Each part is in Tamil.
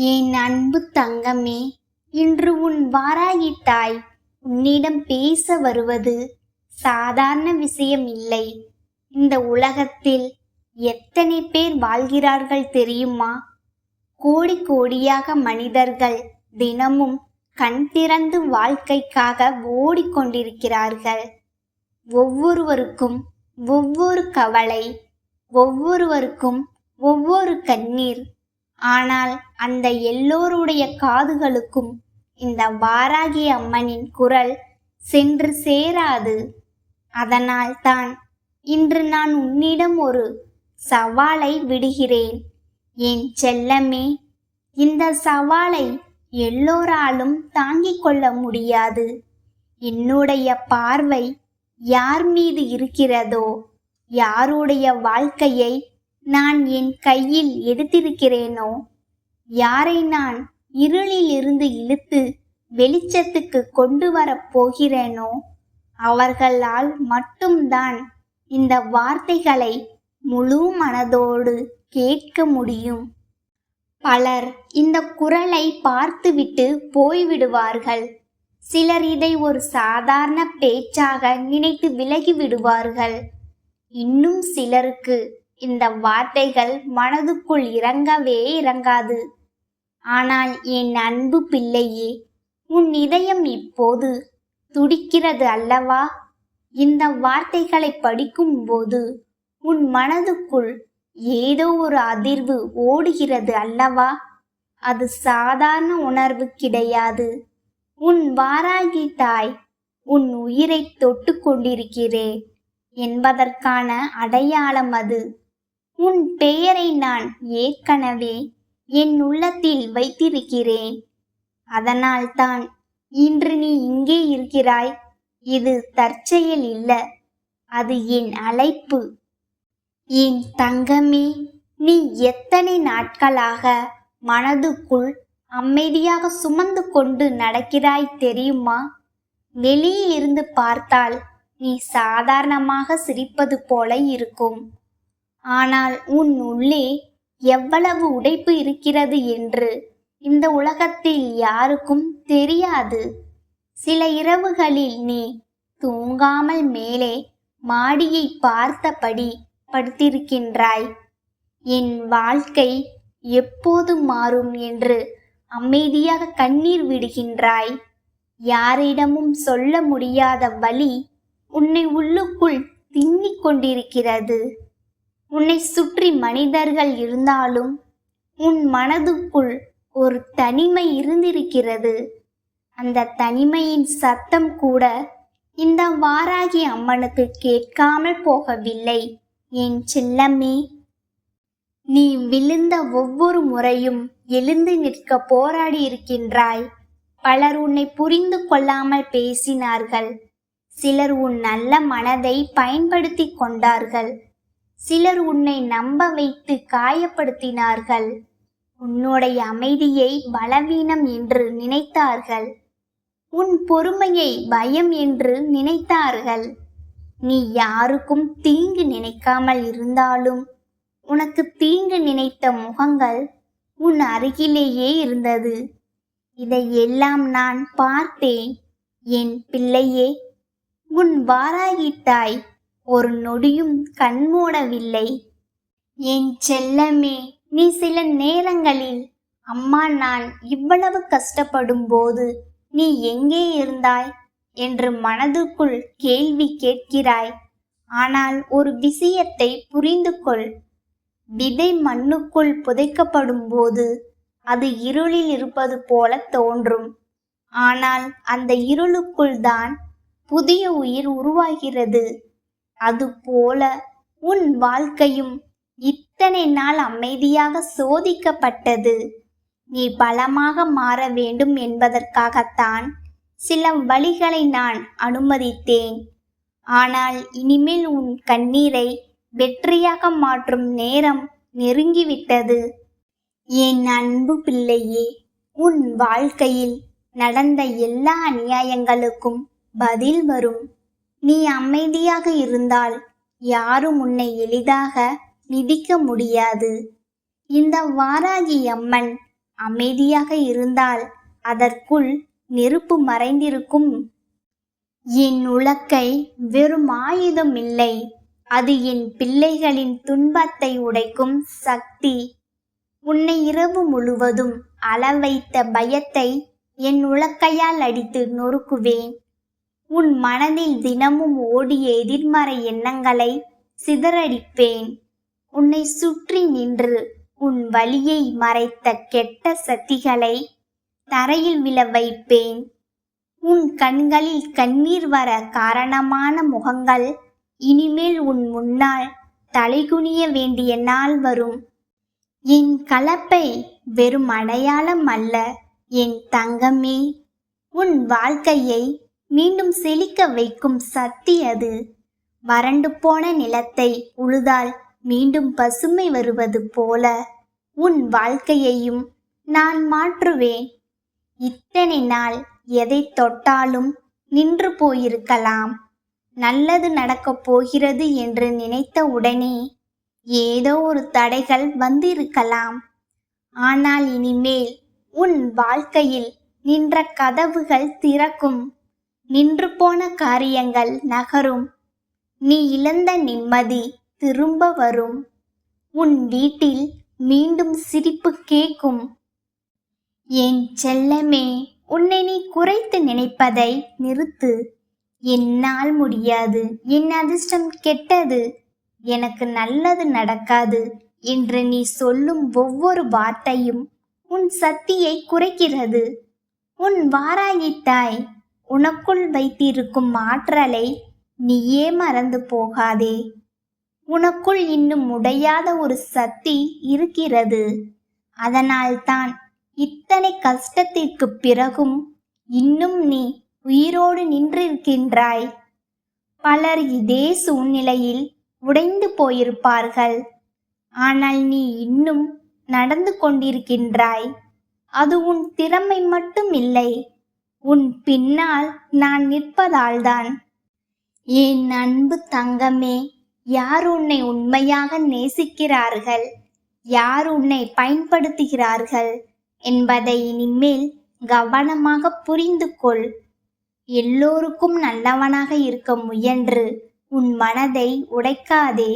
என் அன்பு தங்கமே, இன்று உன் வாராகி தாய் உன்னிடம் பேச வருவது சாதாரண விஷயம் இல்லை. இந்த உலகத்தில் எத்தனை பேர் வாழ்கிறார்கள் தெரியுமா? கோடி கோடியாக மனிதர்கள் தினமும் கண் திறந்து வாழ்க்கைக்காக ஓடிக்கொண்டிருக்கிறார்கள். ஒவ்வொருவருக்கும் ஒவ்வொரு கவலை, ஒவ்வொருவருக்கும் ஒவ்வொரு கண்ணீர். ஆனால் அந்த எல்லோருடைய காதுகளுக்கும் இந்த வாராகி அம்மனின் குரல் சென்று சேராது. அதனால் தான் இன்று நான் உன்னிடம் ஒரு சவாலை விடுகிறேன். என் செல்லமே, இந்த சவாலை எல்லோராலும் தாங்கிக் கொள்ள முடியாது. என்னுடைய பார்வை யார் மீது இருக்கிறதோ, யாருடைய வாழ்க்கையை நான் என் கையில் எடுத்திருக்கிறேனோ, யாரை நான் இருளில் இருந்து இழுத்து வெளிச்சத்துக்கு கொண்டு வரப் போகிறேனோ, அவர்களால் மட்டும்தான் இந்த வார்த்தைகளை முழு மனதோடு கேட்க முடியும். பலர் இந்த குரலை பார்த்துவிட்டு போய்விடுவார்கள். சிலர் இதை ஒரு சாதாரண பேச்சாக நினைத்து விலகி விடுவார்கள். இன்னும் சிலருக்கு இந்த வார்த்தைகள் மனதுக்குள் இறங்கவே இறங்காது. ஆனால் என் அன்பு பிள்ளையே, உன் இதயம் இப்போது துடிக்கிறது அல்லவா? இந்த வார்த்தைகளை படிக்கும்போது உன் மனதுக்குள் ஏதோ ஒரு அதிர்வு ஓடுகிறது அல்லவா? அது சாதாரண உணர்வு கிடையாது. உன் வாராகி தாய் உன் உயிரை தொட்டு கொண்டிருக்கிறேன் என்பதற்கான அடையாளம் அது. உன் பெயரை நான் ஏற்கனவே என் உள்ளத்தில் வைத்திருக்கிறேன். அதனால்தான் இன்று நீ இங்கே இருக்கிறாய். இது தற்செயல் இல்ல, அது என் அழைப்பு. என் தங்கமே, நீ எத்தனை நாட்களாக மனதுக்குள் அமைதியாக சுமந்து கொண்டு நடக்கிறாய் தெரியுமா? வெளியில் இருந்து பார்த்தால் நீ சாதாரணமாக சிரிப்பது போல இருக்கும். ஆனால் உன் உள்ளே எவ்வளவு உடைப்பு இருக்கிறது என்று இந்த உலகத்தில் யாருக்கும் தெரியாது. சில இரவுகளில் நீ தூங்காமல் மேலே மாடியை பார்த்தபடி படுத்திருக்கின்றாய். என் வாழ்க்கை எப்போது மாறும் என்று அமைதியாக கண்ணீர் விடுகின்றாய். யாரிடமும் சொல்ல முடியாத வலி உன்னை உள்ளுக்குள் தின்னிக் கொண்டிருக்கிறது. உன்னை சுற்றி மனிதர்கள் இருந்தாலும் உன் மனதுக்குள் ஒரு தனிமை இருந்திருக்கிறது. அந்த தனிமையின் சத்தம் கூட இந்த வாராகி அம்மனுக்கு கேட்காமல் போகவில்லை. என் செல்லமே, நீ விழுந்த ஒவ்வொரு முறையும் எழுந்து நிற்க போராடி இருக்கின்றாய். பலர் உன்னை புரிந்து கொள்ளாமல் பேசினார்கள். சிலர் உன் நல்ல மனதை பயன்படுத்தி கொண்டார்கள். சிலர் உன்னை நம்ப வைத்து காயப்படுத்தினார்கள். உன்னுடைய அமைதியை பலவீனம் என்று நினைத்தார்கள். உன் பொறுமையை பயம் என்று நினைத்தார்கள். நீ யாருக்கும் தீங்கு நினைக்காமல் இருந்தாலும் உனக்கு தீங்கு நினைத்த முகங்கள் உன் அருகிலேயே இருந்தது. இதையெல்லாம் நான் பார்த்தேன். என் பிள்ளையே, உன் வாராகி தாய் ஒரு நொடியும் கண்மூடவில்லை. என் செல்லமே, நீ சில நேரங்களில் அம்மா நான் இவ்வளவு கஷ்டப்படும் போது நீ எங்கே இருந்தாய் என்று மனதுக்குள் கேள்வி கேட்கிறாய். ஆனால் ஒரு விஷயத்தை புரிந்து கொள். விதை மண்ணுக்குள் புதைக்கப்படும் போது அது இருளில் இருப்பது போல தோன்றும். ஆனால் அந்த இருளுக்குள் தான் புதிய உயிர் உருவாகிறது. அதுபோல உன் வாழ்க்கையும் இத்தனை நாள் அமைதியாக சோதிக்கப்பட்டது. நீ பலமாக மாற வேண்டும் என்பதற்காகத்தான் சில வழிகளை நான் அனுமதித்தேன். ஆனால் இனிமேல் உன் கண்ணீரை வெற்றியாக மாற்றும் நேரம் நெருங்கிவிட்டது. என் அன்பு பிள்ளையே, உன் வாழ்க்கையில் நடந்த எல்லா அநியாயங்களுக்கும் பதில் வரும். நீ அமைதியாக இருந்தால் யாரும் உன்னை எளிதாக மிதிக்க முடியாது. இந்த வாராகி அம்மன் அமைதியாக இருந்தால் அதற்குள் நெருப்பு மறைந்திருக்கும். என் உலக்கை வெறும் ஆயுதம் இல்லை, அது என் பிள்ளைகளின் துன்பத்தை உடைக்கும் சக்தி. உன்னை இரவு முழுவதும் அளவைத்த பயத்தை என் உலக்கையால் அடித்து நொறுக்குவேன். உன் மனதில் தினமும் ஓடிய எதிர்மறை எண்ணங்களை சிதறடிப்பேன். உன்னை சுற்றி நின்று உன் வலியை மறைத்த கெட்ட சக்திகளை தரையில் விழ வைப்பேன். உன் கண்களில் கண்ணீர் வர காரணமான முகங்கள் இனிமேல் உன் முன்னால் தலைகுனிய வேண்டிய நாள் வரும். என் கலப்பை வெறும் அடையாளம் அல்ல என் தங்கமே, உன் வாழ்க்கையை மீண்டும் செழிக்க வைக்கும் சக்தி அது. வறண்டு போன நிலத்தை உழுதால் மீண்டும் பசுமை வருவது போல உன் வாழ்க்கையையும் நான் மாற்றுவேன். இத்தனை நாள் எதை தொட்டாலும் நின்று போயிருக்கலாம். நல்லது நடக்கப் போகிறது என்று நினைத்த உடனே ஏதோ ஒரு தடைகள் வந்திருக்கலாம். ஆனால் இனிமேல் உன் வாழ்க்கையில் நின்ற கதவுகள் திறக்கும். நின்று போன காரியங்கள் நகரும். நீ இழந்த நிம்மதி திரும்ப வரும். உன் வீட்டில் மீண்டும் சிரிப்பு கேட்கும். என் செல்லமே, உன்னை நீ குறைத்து நினைப்பதை நிறுத்து. என்னால் முடியாது, என் அதிர்ஷ்டம் கெட்டது, எனக்கு நல்லது நடக்காது என்று நீ சொல்லும் ஒவ்வொரு வார்த்தையும் உன் சக்தியை குறைக்கிறது. உன் வாராகி தாய் உனக்குள் வைத்திருக்கும் ஆற்றலை நீயே மறந்து போகாதே. உனக்குள் இன்னும் உடையாத ஒரு சக்தி இருக்கிறது. அதனால்தான் இத்தனை கஷ்டத்திற்கு பிறகும் இன்னும் நீ உயிரோடு நின்றிருக்கின்றாய். பலர் இதே சூழ்நிலையில் உடைந்து போயிருப்பார்கள். ஆனால் நீ இன்னும் நடந்து கொண்டிருக்கின்றாய். அது உன் திறமை மட்டும் இல்லை, உன் பின்னால் நான் நிற்பதால்தான். என் அன்பு தங்கமே, யார் உன்னை உண்மையாக நேசிக்கிறார்கள், யார் உன்னை பயன்படுத்துகிறார்கள் என்பதை இனிமேல் கவனமாக புரிந்து கொள். எல்லோருக்கும் நல்லவனாக இருக்க முயன்று உன் மனதை உடைக்காதே.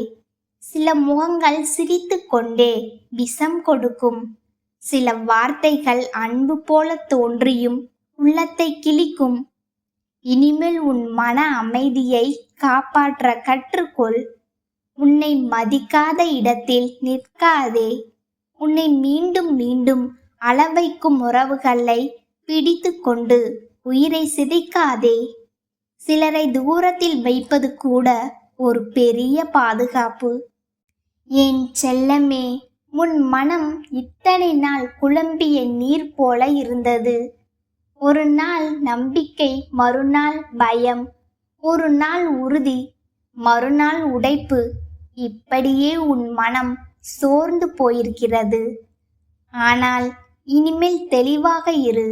சில முகங்கள் சிரித்து கொண்டே விஷம் கொடுக்கும். சில வார்த்தைகள் அன்பு போல தோன்றியும் உள்ளத்தை கிழிக்கும். இனிமேல் உன் மன அமைதியை காப்பாற்ற கற்றுக்கொள். உன்னை மதிக்காத இடத்தில் நிற்காதே. உன்னை மீண்டும் மீண்டும் அளவைக்கும் உறவுகளை பிடித்து கொண்டு உயிரை சிதைக்காதே. சிலரை தூரத்தில் வைப்பது கூட ஒரு பெரிய பாதுகாப்பு. என் செல்லமே, உன் மனம் இத்தனை நாள் குழம்பிய நீர் போல இருந்தது. ஒரு நாள் நம்பிக்கை, மறுநாள் பயம், ஒரு நாள் உறுதி, மறுநாள் உடைப்பு. இப்படியே உன் மனம் சோர்ந்து போயிருக்கிறது. ஆனால் இனிமேல் தெளிவாக இரு.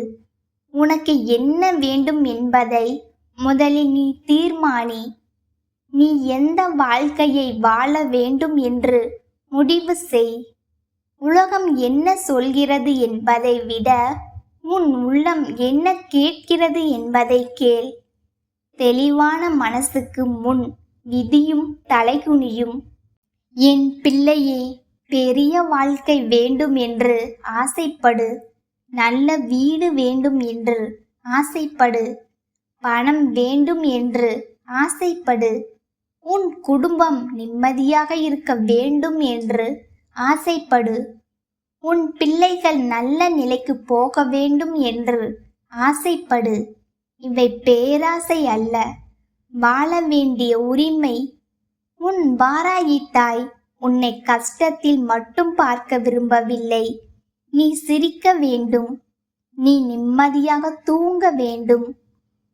உனக்கு என்ன வேண்டும் என்பதை முதலில் நீ தீர்மானி. நீ எந்த வாழ்க்கையை வாழ வேண்டும் என்று முடிவு செய். உலகம் என்ன சொல்கிறது என்பதை விட உன் உள்ளம் என்ன கேட்கிறது என்பதை கேள். தெளிவான மனசுக்கு முன் விதியும் தலைகுனியும். என் பிள்ளையே, பெரிய வாழ்க்கை வேண்டும் என்று ஆசைப்படு. நல்ல வீடு வேண்டும் என்று ஆசைப்படு. பணம் வேண்டும் என்று ஆசைப்படு. உன் குடும்பம் நிம்மதியாக இருக்க வேண்டும் என்று ஆசைப்படு. உன் பிள்ளைகள் நல்ல நிலைக்கு போக வேண்டும் என்று ஆசைப்படு. இவை பேராசை அல்ல, வாழ வேண்டிய உரிமை. உன் வாராகி தாய் உன்னை கஷ்டத்தில் மட்டும் பார்க்க விரும்பவில்லை. நீ சிரிக்க வேண்டும், நீ நிம்மதியாக தூங்க வேண்டும்,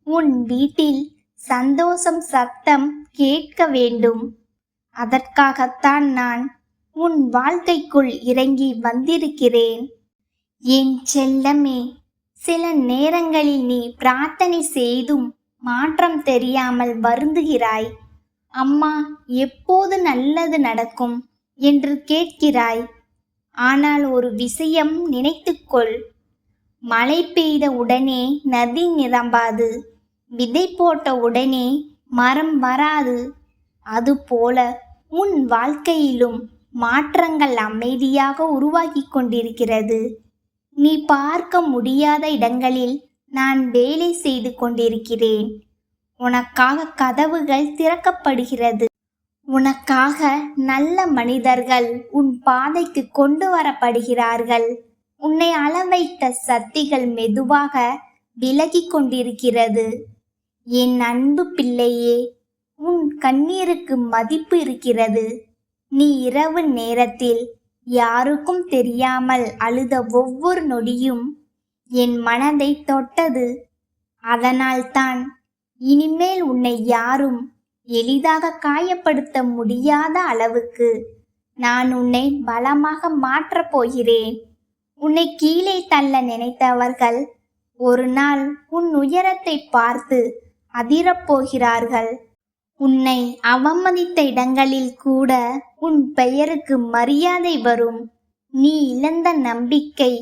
உன் வீட்டில் சந்தோஷம் சத்தம் கேட்க வேண்டும். அதற்காகத்தான் நான் உன் வாழ்க்கைக்குள் இறங்கி வந்திருக்கிறேன். என் செல்லமே, சில நேரங்களில் நீ பிரார்த்தனை செய்தும் மாற்றம் தெரியாமல் வருந்துகிறாய். அம்மா, எப்போது நல்லது நடக்கும் என்று கேட்கிறாய். ஆனால் ஒரு விஷயம் நினைத்துக்கொள், மழை பெய்த உடனே நதி நிரம்பாது, விதை போட்ட உடனே மரம் வராது. அதுபோல உன் வாழ்க்கையிலும் மாற்றங்கள் அமைதியாக உருவாகி கொண்டிருக்கிறது. நீ பார்க்க முடியாத இடங்களில் நான் வேலை செய்து கொண்டிருக்கிறேன். உனக்காக கதவுகள் திறக்கப்படுகிறது. உனக்காக நல்ல மனிதர்கள் உன் பாதைக்கு கொண்டு வரப்படுகிறார்கள். உன்னை அளவைத்த சக்திகள் மெதுவாக விலகி கொண்டிருக்கிறது. என் அன்பு பிள்ளையே, உன் கண்ணீருக்கு மதிப்பு இருக்கிறது. நீ இரவு நேரத்தில் யாருக்கும் தெரியாமல் அழுத ஒவ்வொரு நொடியும் என் மனதை தொட்டது. அதனால்தான் இனிமேல் உன்னை யாரும் எளிதாக காயப்படுத்த முடியாத அளவுக்கு நான் உன்னை பலமாக மாற்றப் போகிறேன். உன்னை கீழே தள்ள நினைத்தவர்கள் ஒரு நாள் உன் உயரத்தை பார்த்து அதிரப்போகிறார்கள். உன்னை அவமதித்த இடங்களில் கூட உன் பெயருக்கு மரியாதை வரும். நீ இழந்த நம்பிக்கை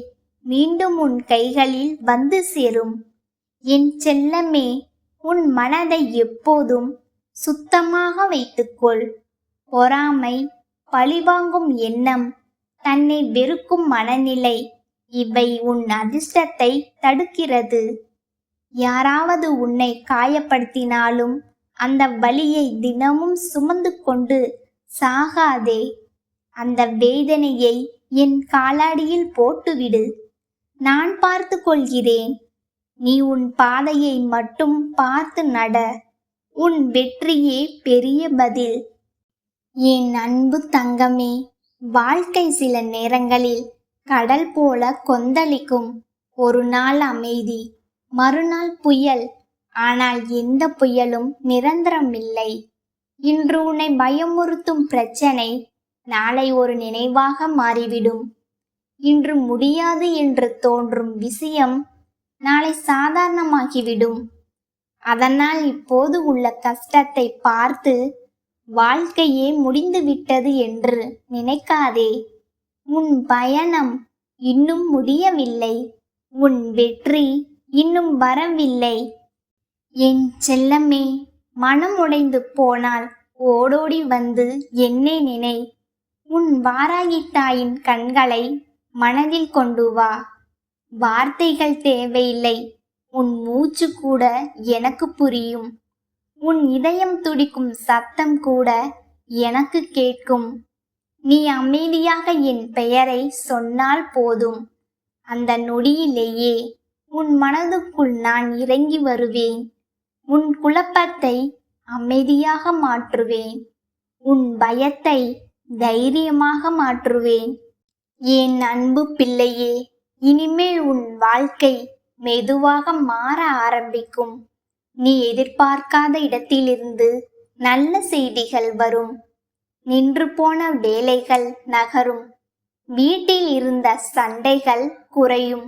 மீண்டும் உன் கைகளில் வந்து சேரும். என் செல்லமே, உன் மனதை எப்போதும் சுத்தமாக வைத்துக்கொள். பொறாமை, பழிவாங்கும் எண்ணம், தன்னை வெறுக்கும் மனநிலை, இவை உன் அதிர்ஷ்டத்தை தடுக்கிறது. யாராவது உன்னை காயப்படுத்தினாலும் அந்த வலியை தினமும் சுமந்து கொண்டு சாகாதே. அந்த வேதனையை என் காலடியில் போட்டுவிடு. நான் பார்த்து கொள்கிறேன். நீ உன் பாதையை மட்டும் பார்த்து நட. உன் வெற்றியே பெரிய பதில். என் அன்பு தங்கமே, வாழ்க்கை சில நேரங்களில் கடல் போல கொந்தளிக்கும். ஒரு நாள் அமைதி, மறுநாள் புயல். ஆனால் எந்த புயலும் நிரந்தரமில்லை. இன்று உன்னை பயமுறுத்தும் பிரச்சனை நாளை ஒரு நினைவாக மாறிவிடும். இன்று முடியாது என்று தோன்றும் விஷயம் நாளை சாதாரணமாகிவிடும். அதனால் இப்போது உள்ள கஷ்டத்தை பார்த்து வாழ்க்கையே முடிந்துவிட்டது என்று நினைக்காதே. உன் பயணம் இன்னும் முடியவில்லை. உன் வெற்றி இன்னும் வரவில்லை. என் செல்லமே, மனம் உடைந்து போனால் ஓடோடி வந்து என்னை நினை. உன் வாராகி தாயின் கண்களை மனதில் கொண்டு வா. வார்த்தைகள் தேவையில்லை, உன் மூச்சு கூட எனக்கு புரியும். உன் இதயம் துடிக்கும் சத்தம் கூட எனக்கு கேட்கும். நீ அமைதியாக என் பெயரை சொன்னால் போதும். அந்த நொடியிலேயே உன் மனதுக்குள் நான் இறங்கி வருவேன். உன் குழப்பத்தை அமைதியாக மாற்றுவேன். உன் பயத்தை தைரியமாக மாற்றுவேன். என் அன்பு பிள்ளையே, இனிமேல் உன் வாழ்க்கை மெதுவாக மாற ஆரம்பிக்கும். நீ எதிர்பார்க்காத இடத்திலிருந்து நல்ல செய்திகள் வரும். நின்று போன வேலைகள் நகரும். வீட்டில் இருந்த சண்டைகள் குறையும்.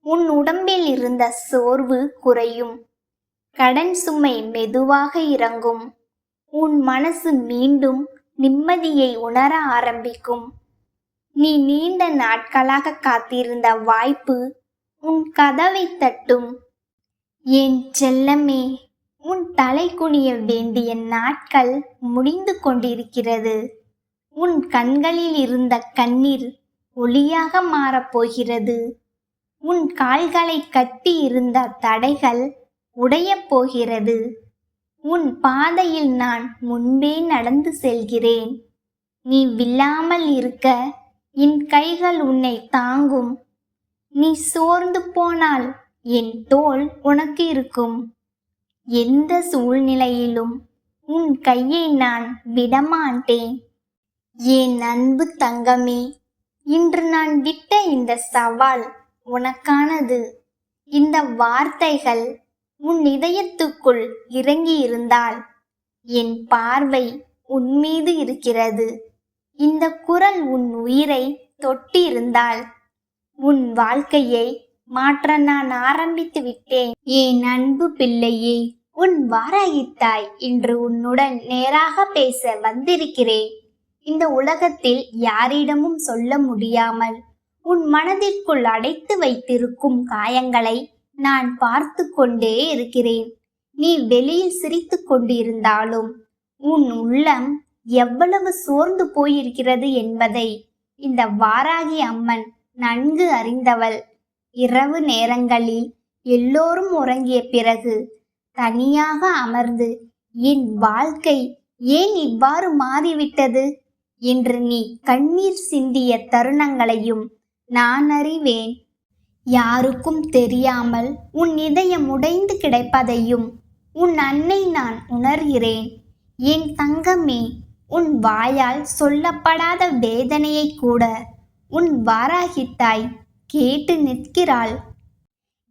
உன் உடம்பில் இருந்த சோர்வு குறையும். கடன் சுமை மெதுவாக இறங்கும். உன் மனசு மீண்டும் நிம்மதியை உணர ஆரம்பிக்கும். நீ நீண்ட நாட்களாக காத்திருந்த வாய்ப்பு உன் கதவை தட்டும். என் செல்லமே, உன் தலை குனிய வேண்டிய நாட்கள் முடிந்து கொண்டிருக்கிறது. உன் கண்களில் இருந்த கண்ணீர் ஒளியாக மாறப்போகிறது. உன் கால்களை கட்டி இருந்த தடைகள் உடையப் போகிறது. உன் பாதையில் நான் முன்பே நடந்து செல்கிறேன். நீ விழாமல் இருக்க என் கைகள் உன்னை தாங்கும். நீ சோர்ந்து போனால் என் தோள் உனக்கு இருக்கும். எந்த சூழ்நிலையிலும் உன் கையை நான் விடமாட்டேன். என் அன்பு தங்கமே, இன்று நான் விட்ட இந்த சவால் உனக்கானது. இந்த வார்த்தைகள் உன் இதயத்துக்குள் இறங்கி இருந்தால் என் பார்வை உன் மீது இருக்கிறது. இந்த குரல் உன் உயிரை தொட்டிருந்தால் உன் வாழ்க்கையை மாற்ற நான் ஆரம்பித்து விட்டேன். என் அன்பு பிள்ளையே, உன் வாராகி தாய் இன்று உன்னுடன் நேராக பேச வந்திருக்கிறேன். இந்த உலகத்தில் யாரிடமும் சொல்ல முடியாமல் உன் மனதிற்குள் அடைத்து வைத்திருக்கும் காயங்களை நான் பார்த்து கொண்டே இருக்கிறேன். நீ வெளியில் சிரித்து கொண்டிருந்தாலும் உன் உள்ளம் எவ்வளவு சோர்ந்து போயிருக்கிறது என்பதை இந்த வாராகி அம்மன் நன்கு அறிந்தவள். இரவு நேரங்களில் எல்லோரும் உறங்கிய பிறகு தனியாக அமர்ந்து என் வாழ்க்கை ஏன் இவ்வாறு மாறிவிட்டது என்று நீ கண்ணீர் சிந்திய தருணங்களையும் நான் அறிவேன். யாருக்கும் தெரியாமல் உன் இதயம் உடைந்து கிடப்பதையும் உன் அன்னை நான் உணர்கிறேன். என் தங்கமே, உன் வாயால் சொல்லப்படாத வேதனையை கூட உன் வாராகித்தாய் கேட்டு நிற்கிறாள்.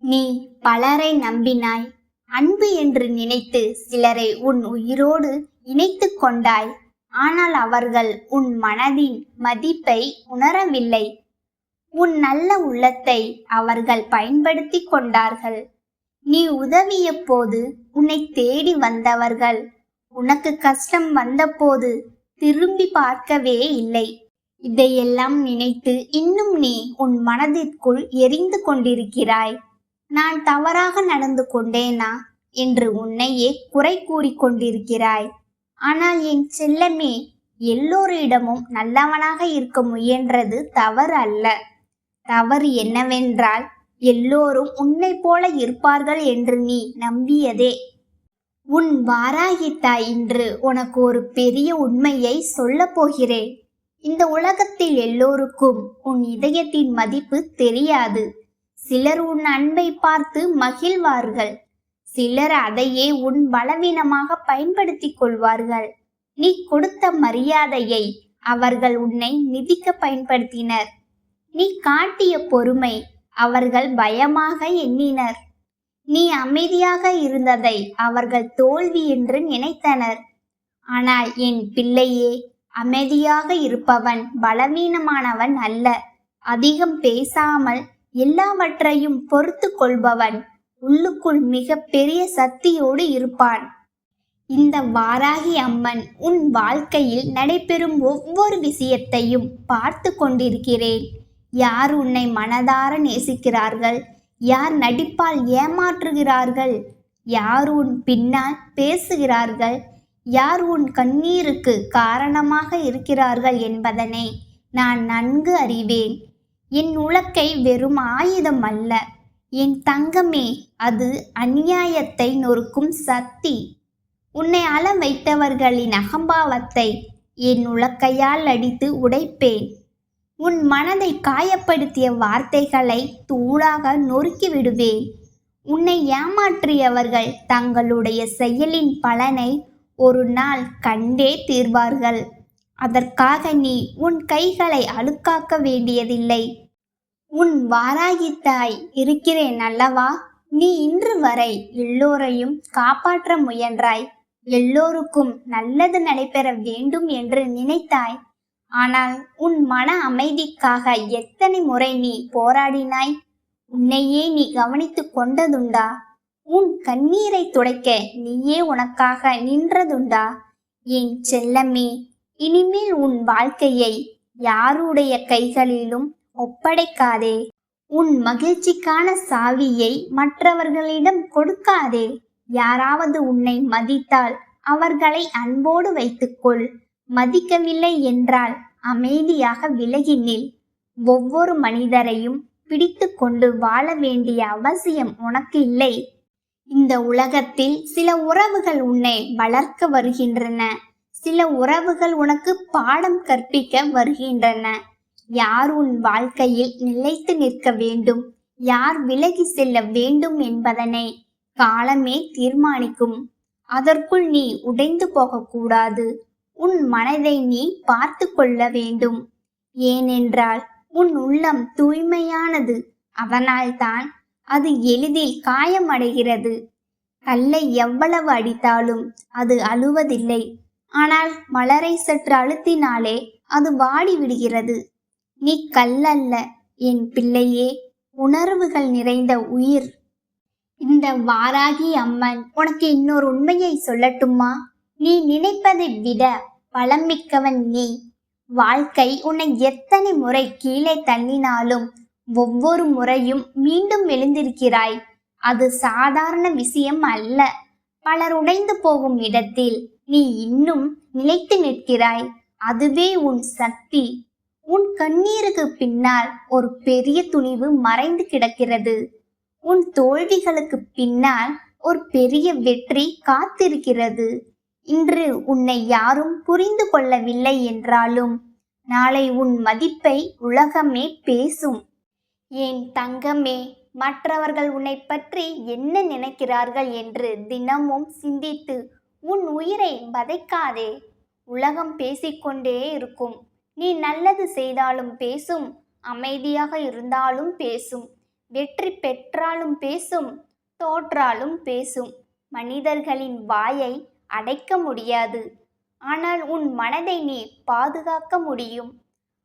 நீ பலரை நம்பினாய், அன்பு என்று நினைத்து சிலரை உன் உயிரோடு இணைத்து கொண்டாய். ஆனால் அவர்கள் உன் மனதின் மதிப்பை உணரவில்லை. உன் நல்ல உள்ளத்தை அவர்கள் பயன்படுத்தி கொண்டார்கள். நீ உதவிய போது உன்னை தேடி வந்தவர்கள் உனக்கு கஷ்டம் வந்தபோது திரும்பி பார்க்கவே இல்லை. இதையெல்லாம் நினைத்து இன்னும் நீ உன் மனதிற்குள் எரிந்து கொண்டிருக்கிறாய். நான் தவறாக நடந்து கொண்டேனா என்று உன்னையே குறை கூறிக்கொண்டிருக்கிறாய். ஆனால் என் செல்லமே, எல்லோரிடமும் நல்லவனாக இருக்க முயன்றது தவறு அல்ல. தவறு என்னவென்றால் எல்லோரும் உன்னை போல இருப்பார்கள் என்று நீ நம்பியதே. உன் வாராகி தாய் இன்று உனக்கு ஒரு பெரிய உண்மையை சொல்ல போகிறேன். இந்த உலகத்தில் எல்லோருக்கும் உன் இதயத்தின் மதிப்பு தெரியாது. சிலர் உன் அன்பை பார்த்து மகிழ்வார்கள், சிலர் அதையே உன் பலவீனமாக பயன்படுத்தி கொள்வார்கள். நீ கொடுத்த மரியாதையை அவர்கள் உன்னை மிதிக்க பயன்படுத்தினர். நீ காட்டிய பொறுமை அவர்கள் பயமாக எண்ணினர். நீ அமைதியாக இருந்ததை அவர்கள் தோல்வி என்று நினைத்தனர். ஆனால் என் பிள்ளையே, அமைதியாக இருப்பவன் பலவீனமானவன் அல்ல. அதிகம் பேசாமல் எல்லாவற்றையும் பொறுத்து கொள்பவன் உள்ளுக்குள் மிக பெரிய சக்தியோடு இருப்பான். இந்த வாராகி அம்மன் உன் வாழ்க்கையில் நடைபெறும் ஒவ்வொரு விஷயத்தையும் பார்த்து கொண்டிருக்கிறேன். யார் உன்னை மனதார நேசிக்கிறார்கள், யார் நடிப்பால் ஏமாற்றுகிறார்கள், யார் உன் பின்னால் பேசுகிறார்கள், யார் உன் கண்ணீருக்கு காரணமாக இருக்கிறார்கள் என்பதனை நான் நன்கு அறிவேன். என் உலக்கை வெறும் ஆயுதம் அல்ல என் தங்கமே, அது அநியாயத்தை நொறுக்கும் சக்தி. உன்னை அள வைத்தவர்களின் அகம்பாவத்தை என் உலக்கையால் அடித்து உடைப்பேன். உன் மனதை காயப்படுத்திய வார்த்தைகளை தூளாக நொறுக்கி விடுவேன். உன்னை ஏமாற்றியவர்கள் தங்களுடைய செயலின் பலனை ஒரு நாள் கண்டே தீர்வார்கள். அதற்காக நீ உன் கைகளை அழுக்காக்க வேண்டியதில்லை. உன் வாராகி தாய் இருக்கிறேன் அல்லவா? நீ இன்று வரை எல்லோரையும் காப்பாற்ற முயன்றாய். எல்லோருக்கும் நல்லது நடைபெற வேண்டும் என்று நினைத்தாய். ஆனால் உன் மன அமைதிக்காக எத்தனை முறை நீ போராடினாய்? உன்னையே நீ கவனித்து கொண்டதுண்டா? உன் கண்ணீரை துடைக்க நீயே உனக்காக நின்றதுண்டா? என் செல்லமே, இனிமேல் உன் வாழ்க்கையை யாருடைய கைகளிலும் ஒப்படைக்காதே. உன் மகிழ்ச்சிக்கான சாவியை மற்றவர்களிடம் கொடுக்காதே. யாராவது உன்னை மதித்தால் அவர்களை அன்போடு வைத்துக்கொள். மதிக்கவில்லை என்றால் அமைதியாக விலகி நில். ஒவ்வொரு மனிதரையும் பிடித்து கொண்டு வாழ வேண்டிய அவசியம் உனக்கு இல்லை. இந்த உலகத்தில் சில உறவுகள் உன்னை வளர்க்க வருகின்றன, சில உறவுகள் உனக்கு பாடம் கற்பிக்க வருகின்றன. யார் உன் வாழ்க்கையில் நிலைத்து நிற்க வேண்டும், யார் விலகி செல்ல வேண்டும் என்பதனை காலமே தீர்மானிக்கும். அதற்குள் நீ உடைந்து போகக்கூடாது. உன் மனதை நீ பார்த்து கொள்ள வேண்டும். ஏனென்றால் உன் உள்ளம் தூய்மையானது. அதனால்தான் அது எளிதில் காயமடைகிறது. கல்லை எவ்வளவு அடித்தாலும் அது அழுவதில்லை. ஆனால் மலரை சற்று அழுத்தினாலே அது வாடி விடுகிறது. நீ கல்லல்ல என் பிள்ளையே, உணர்வுகள் நிறைந்த உயிர். இந்த வாராகி அம்மன் உனக்கு இன்னொரு உண்மையை சொல்லட்டுமா? நீ நினைப்பதை விட பலமிக்கவன் நீ. வாழ்க்கை உன்னை எத்தனை முறை கீழே தள்ளினாலும் ஒவ்வொரு முறையும் மீண்டும் எழுந்திருக்கிறாய். அது சாதாரண விஷயம் அல்ல. பலர் உடைந்து போகும் இடத்தில் நீ இன்னும் நிலைத்து நிற்கிறாய். அதுவே உன் சக்தி. உன் கண்ணீருக்கு பின்னால் ஒரு பெரிய துணிவு மறைந்து கிடக்கிறது. உன் தோல்விகளுக்கு பின்னால் ஒரு பெரிய வெற்றி காத்திருக்கிறது. இன்று உன்னை யாரும் புரிந்து கொள்ளவில்லை என்றாலும் நாளை உன் மதிப்பை உலகமே பேசும். என் தங்கமே, மற்றவர்கள் உன்னை பற்றி என்ன நினைக்கிறார்கள் என்று தினமும் சிந்தித்து உன் உயிரை வதைக்காதே. உலகம் பேசிக்கொண்டே இருக்கும். நீ நல்லது செய்தாலும் பேசும், அமைதியாக இருந்தாலும் பேசும், வெற்றி பெற்றாலும் பேசும், தோற்றாலும் பேசும். மனிதர்களின் வாயை அடைக்க முடியாது, ஆனால் உன் மனதை நீ பாதுகாக்க முடியும்.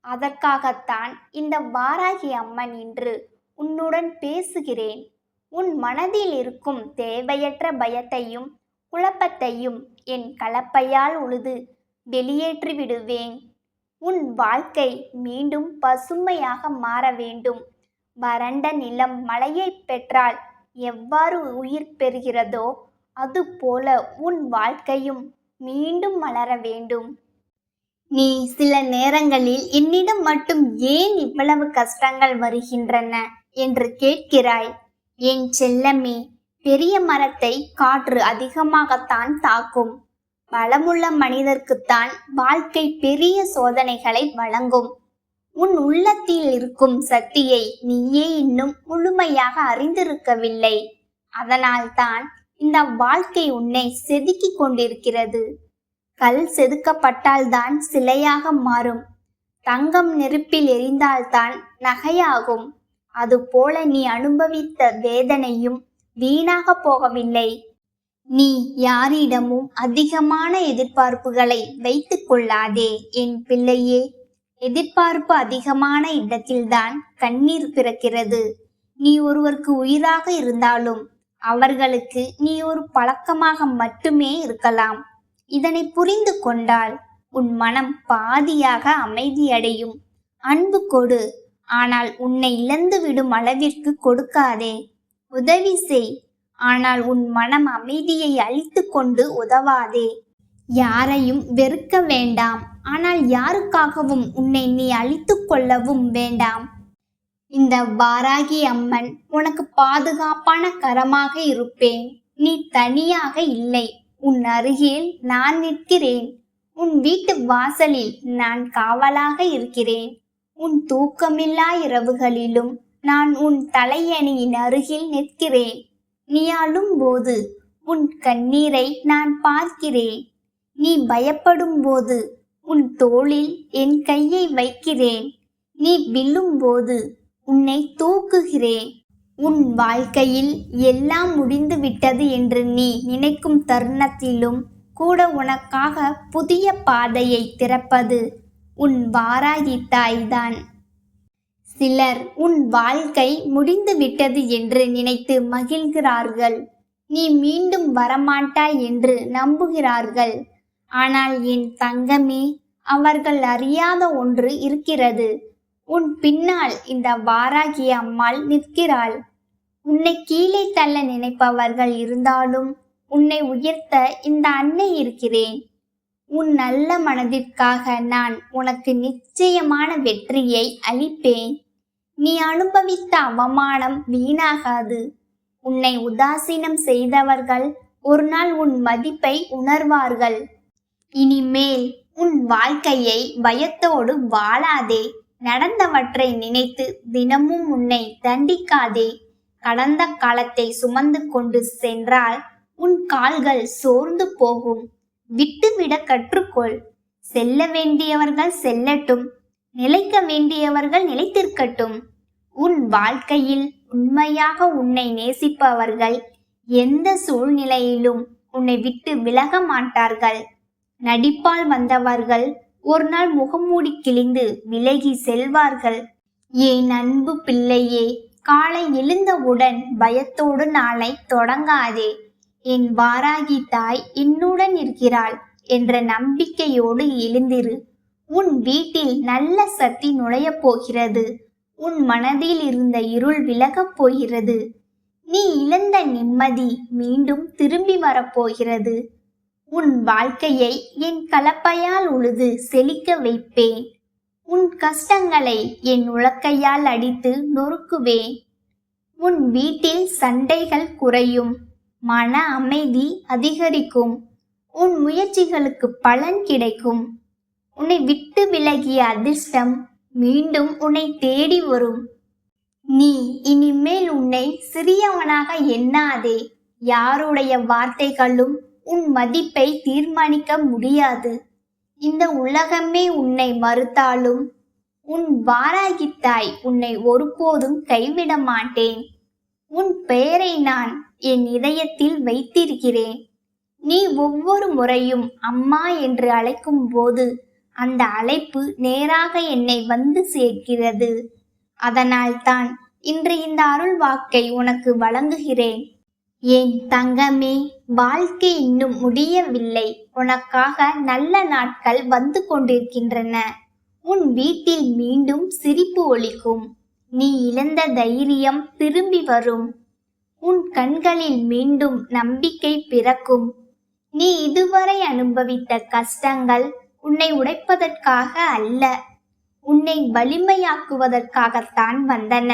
அதற்காகத்தான் இந்த வாராகி அம்மன் இன்று உன்னுடன் பேசுகிறேன். உன் மனதில் இருக்கும் தேவையற்ற பயத்தையும் குழப்பத்தையும் என் கலப்பையால் உழுது வெளியேற்றி விடுவேன். உன் வாழ்க்கை மீண்டும் பசுமையாக மாற வேண்டும். வறண்ட நிலம் மழையை பெற்றால் எவ்வாறு உயிர் பெறுகிறதோ அதுபோல உன் வாழ்க்கையும் மீண்டும் மலர வேண்டும். நீ சில நேரங்களில் என்னிடம் மட்டும் ஏன் இவ்வளவு கஷ்டங்கள் வருகின்றன என்று கேட்கிறாய். என் செல்லமே, பெரிய மரத்தை காற்று அதிகமாகத்தான் தாக்கும். பலமுள்ள மனிதர்க்குத்தான் வாழ்க்கை பெரிய சோதனைகளை வழங்கும். உன் உள்ளத்தில் இருக்கும் சக்தியை நீயே இன்னும் முழுமையாக அறிந்திருக்கவில்லை. அதனால்தான் இந்த வாழ்க்கை உன்னை செதுக்கிக் கொண்டிருக்கிறது. கல் செதுக்கப்பட்டால்தான் சிலையாக மாறும். தங்கம் நெருப்பில் எரிந்தால்தான் நகையாகும். அதுபோல நீ அனுபவித்த வேதனையும் வீணாக போகவில்லை. நீ யாரிடமும் அதிகமான எதிர்பார்ப்புகளை வைத்துக் கொள்ளாதே என் பிள்ளையே. எதிர்பார்ப்பு அதிகமான இடத்தில்தான் கண்ணீர் பிறக்கிறது. நீ ஒருவருக்கு உயிராக இருந்தாலும் அவர்களுக்கு நீ ஒரு பழக்கமாக மட்டுமே இருக்கலாம். இதனை புரிந்து கொண்டால் உன் மனம் பாதியாக அமைதியடையும். அன்பு கொடு, ஆனால் உன்னை இழந்து விடும் அளவிற்கு கொடுக்காதே. உதவி செய், ஆனால் உன் மனம் அமைதியை அழித்து கொண்டு உதவாதே. யாரையும் வெறுக்க வேண்டாம், ஆனால் யாருக்காகவும் உன்னை நீ அழித்து கொள்ளவும் வேண்டாம். இந்த வாராகி அம்மன் உனக்கு பாதுகாப்பான கரமாக இருப்பேன். நீ தனியாக இல்லை, உன் அருகில் நான் நிற்கிறேன். உன் வீட்டு வாசலில் நான் காவலாக இருக்கிறேன். உன் தூக்கமில்லா இரவுகளிலும் நான் உன் தலையணியின் அருகில் நிற்கிறேன். நீ அழும் போது உன் கண்ணீரை நான் பார்க்கிறேன். நீ பயப்படும் போது உன் தோளில் என் கையை வைக்கிறேன். நீ விழும்போது உன்னை தூக்குகிறேன். உன் வாழ்க்கையில் எல்லாம் முடிந்து விட்டது என்று நீ நினைக்கும் தருணத்திலும் கூட உனக்காக புதிய பாதையை திறப்பது உன் வாராகி தாய்தான். சிலர் உன் வாழ்க்கை முடிந்து விட்டது என்று நினைத்து மகிழ்கிறார்கள். நீ மீண்டும் வரமாட்டாய் என்று நம்புகிறார்கள். ஆனால் என் தங்கமே, அவர்கள் அறியாத ஒன்று இருக்கிறது. உன் பின்னால் இந்த வாராகி அம்மாள் நிற்கிறாள். உன்னை கீழே தள்ள நினைப்பவர்கள் இருந்தாலும் உன்னை உயர்த்த இந்த அன்னை இருக்கிறேன். உன் நல்ல மனதிற்காக நான் உனக்கு நிச்சயமான வெற்றியை அளிப்பேன். நீ அனுபவித்த அவமானம் வீணாகாது. உன்னை உதாசீனம் செய்தவர்கள் ஒரு நாள் உன் மதிப்பை உணர்வார்கள். இனிமேல் உன் வாழ்க்கையை பயத்தோடு வாழாதே. நடந்தவற்றை நினைத்து தினமும் உன்னை தண்டிக்காதே. கடந்த காலத்தை சுமந்து கொண்டு சென்றால் உன் கால்கள் சோர்ந்து போகும். விட்டுவிட கற்றுக்கொள். செல்ல வேண்டியவர்கள் செல்லட்டும், நிலைக்க வேண்டியவர்கள் நிலைத்திருக்கட்டும். உன் வாழ்க்கையில் உண்மையாக உன்னை நேசிப்பவர்கள் எந்த சூழ்நிலையிலும் உன்னை விட்டு விலக மாட்டார்கள். நடிப்பால் வந்தவர்கள் ஒரு நாள் முகமூடி கிழிந்து விலகி செல்வார்கள். என் அன்பு பிள்ளையே, காலை எழுந்தவுடன் பயத்தோடு நாளை தொடங்காதே. என் வாராகி தாய் என்னுடன் இருக்கிறாள் என்ற நம்பிக்கையோடு எழுந்திரு. உன் வீட்டில் நல்ல சக்தி நுழையப் போகிறது. உன் மனதில் இருந்த இருள் விலகப் போகிறது. நீ இழந்த நிம்மதி மீண்டும் திரும்பி வரப்போகிறது. உன் வாழ்க்கையை என் கலப்பையால் உழுது செழிக்க வைப்பேன். உன் கஷ்டங்களை என் உலக்கையால் அடித்து நொறுக்குவேன். உன் வீட்டில் சண்டைகள் குறையும். மன அமைதி அதிகரிக்கும். உன் முயற்சிகளுக்கு பலன் கிடைக்கும். உன்னை விட்டு விலகிய அதிர்ஷ்டம் மீண்டும் உன்னை தேடி வரும். நீ இனிமேல் உன்னை சிறியவனாக எண்ணாதே. யாருடைய வார்த்தைகளும் உன் மதிப்பை தீர்மானிக்க முடியாது. இந்த உலகமே உன்னை மறுத்தாலும் உன் வாராகி தாய் உன்னை ஒருபோதும் கைவிட மாட்டேன். உன் பெயரை நான் என் இதயத்தில் வைத்திருக்கிறேன். நீ ஒவ்வொரு முறையும் அம்மா என்று அழைக்கும் போது அந்த அழைப்பு நேராக என்னை வந்து சேர்க்கிறது. அதனால்தான் இன்று இந்த அருள் வாக்கை உனக்கு வழங்குகிறேன். என் தங்கமே, வாழ்க்கை இன்னும் முடியவில்லை. உனக்காக நல்ல நாட்கள் வந்து கொண்டிருக்கின்றன. உன் வீட்டில் மீண்டும் சிரிப்பு ஒலிக்கும். நீ இழந்த தைரியம் திரும்பி வரும். உன் கண்களில் மீண்டும் நம்பிக்கை பிறக்கும். நீ இதுவரை அனுபவித்த கஷ்டங்கள் உன்னை உடைப்பதற்காக அல்ல, உன்னை வலிமையாக்குவதற்காகத்தான் வந்தன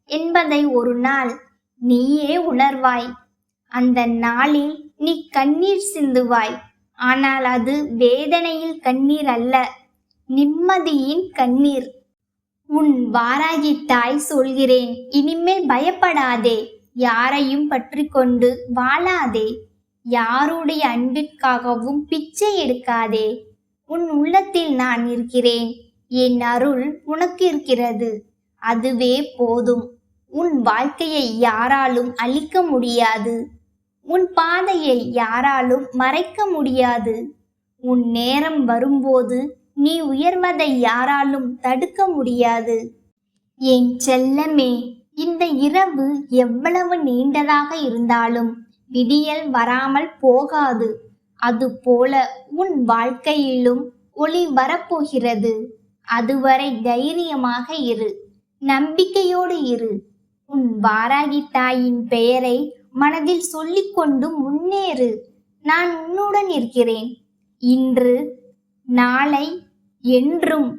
என்பதை ஒரு நாள் நீயே உணர்வாய். அந்த நாளில் நீ கண்ணீர் சிந்துவாய். ஆனால் அது வேதனையில் கண்ணீர் அல்ல, நிம்மதியின் கண்ணீர். உன் வாராகி தாய் சொல்கிறேன், இனிமேல் பயப்படாதே. யாரையும் பற்றி கொண்டு வாழாதே. யாருடைய அன்பிற்காகவும் பிச்சை எடுக்காதே. உன் உள்ளத்தில் நான் இருக்கிறேன். என் அருள் உனக்கு இருக்கிறது. அதுவே போதும். உன் வாழ்க்கையை யாராலும் அழிக்க முடியாது. உன் பாதையை யாராலும் மறைக்க முடியாது. உன் நேரம் வரும்போது நீ உயர்வதை யாராலும் தடுக்க முடியாது. என் செல்லமே, இந்த இரவு எவ்வளவு நீண்டதாக இருந்தாலும் விடியல் வராமல் போகாது. அதுபோல உன் வாழ்க்கையிலும் ஒளி வரப்போகிறது. அதுவரை தைரியமாக இரு, நம்பிக்கையோடு இரு. உன் வாராகி தாயின் பெயரை மனதில் சொல்லிக்கொண்டு முன்னேறு. நான் உன்னுடன் இருக்கிறேன். இன்று, நாளை, என்றும்.